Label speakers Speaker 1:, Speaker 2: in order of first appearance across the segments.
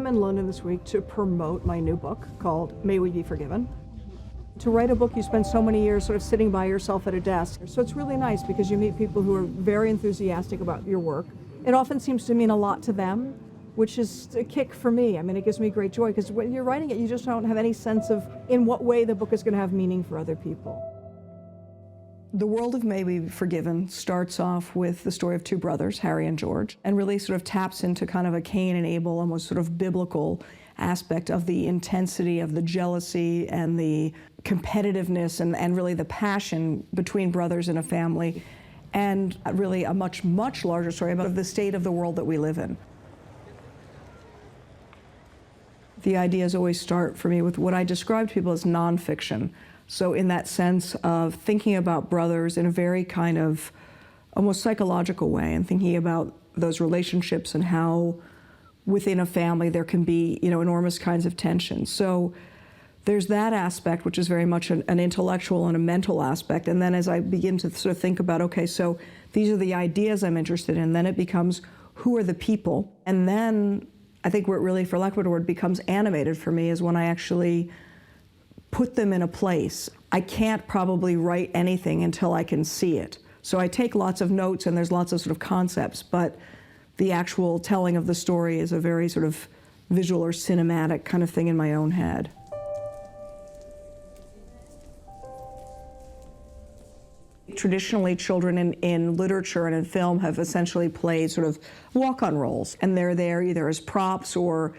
Speaker 1: am in London this week to promote my new book called May We Be Forgiven. To write a book, you spend so many years sort of sitting by yourself at a desk. So it's really nice because you meet people who are very enthusiastic about your work. It often seems to mean a lot to them, which is a kick for me. I mean, it gives me great joy because when you're writing it, you just don't have any sense of in what way the book is going to have meaning for other people. The world of May We Be Forgiven starts off with the story of two brothers, Harry and George, and really sort of taps into kind of a Cain and Abel, almost sort of biblical aspect of the intensity of the jealousy and the competitiveness and really the passion between brothers in a family, and really a much, much larger story about the state of the world that we live in. The ideas always start for me with what I describe to people as nonfiction. So in that sense of thinking about brothers in a very kind of almost psychological way and thinking about those relationships and how within a family there can be, enormous kinds of tension. So there's that aspect, which is very much an intellectual and a mental aspect. And then as I begin to sort of think about, okay, so these are the ideas I'm interested in, then it becomes who are the people? And then I think where it really, for lack of a better word, becomes animated for me is when I actually put them in a place. I can't probably write anything until I can see it. So I take lots of notes and there's lots of sort of concepts, but the actual telling of the story is a very sort of visual or cinematic kind of thing in my own head. Traditionally, children in literature and in film have essentially played sort of walk-on roles, and they're there either as props or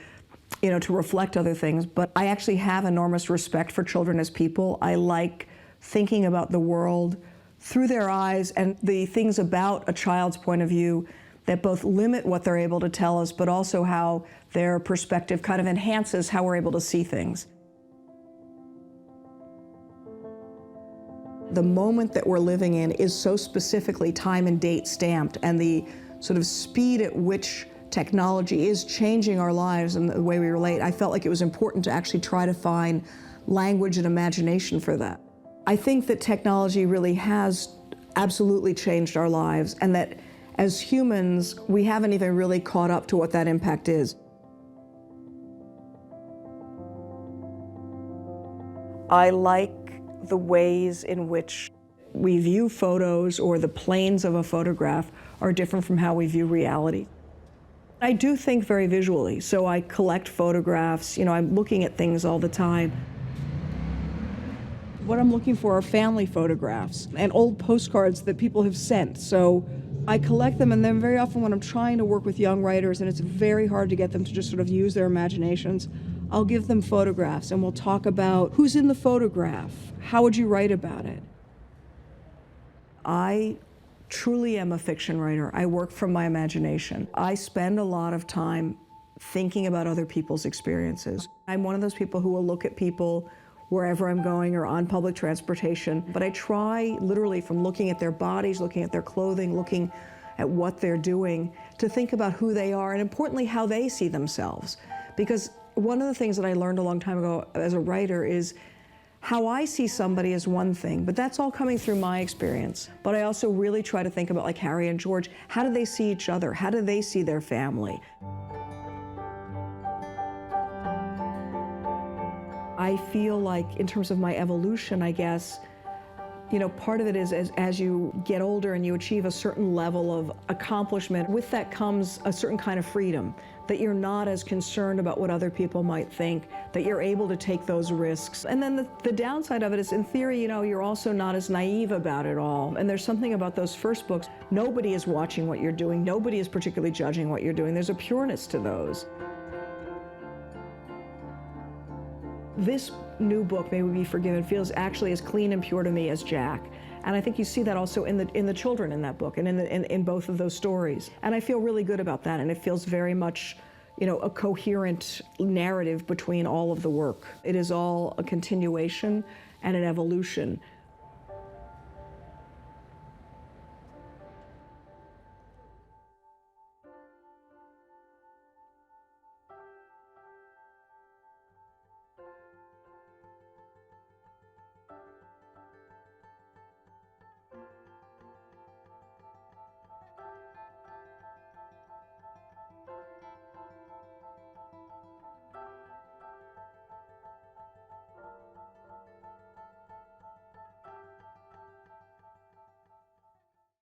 Speaker 1: to reflect other things. But I actually have enormous respect for children as people. I like thinking about the world through their eyes and the things about a child's point of view that both limit what they're able to tell us, but also how their perspective kind of enhances how we're able to see things. The moment that we're living in is so specifically time and date stamped, and the sort of speed at which technology is changing our lives and the way we relate, I felt like it was important to actually try to find language and imagination for that. I think that technology really has absolutely changed our lives, and that as humans, we haven't even really caught up to what that impact is. I like the ways in which we view photos or the planes of a photograph are different from how we view reality. I do think very visually, so I collect photographs, I'm looking at things all the time. What I'm looking for are family photographs and old postcards that people have sent. So I collect them, and then very often when I'm trying to work with young writers and it's very hard to get them to just sort of use their imaginations, I'll give them photographs and we'll talk about who's in the photograph, how would you write about it? I truly am a fiction writer. I work from my imagination. I spend a lot of time thinking about other people's experiences. I'm one of those people who will look at people wherever I'm going or on public transportation, but I try literally from looking at their bodies, looking at their clothing, looking at what they're doing, to think about who they are and importantly how they see themselves. Because one of the things that I learned a long time ago as a writer is how I see somebody is one thing, but that's all coming through my experience. But I also really try to think about, like Harry and George, how do they see each other? How do they see their family? I feel like in terms of my evolution, I guess, part of it is as you get older and you achieve a certain level of accomplishment, with that comes a certain kind of freedom, that you're not as concerned about what other people might think, that you're able to take those risks. And then the downside of it is, in theory, you're also not as naive about it all. And there's something about those first books, nobody is watching what you're doing, nobody is particularly judging what you're doing. There's a pureness to those. This new book, May We Be Forgiven, feels actually as clean and pure to me as Jack. And I think you see that also in the children in that book and in both of those stories. And I feel really good about that, and it feels very much, a coherent narrative between all of the work. It is all a continuation and an evolution.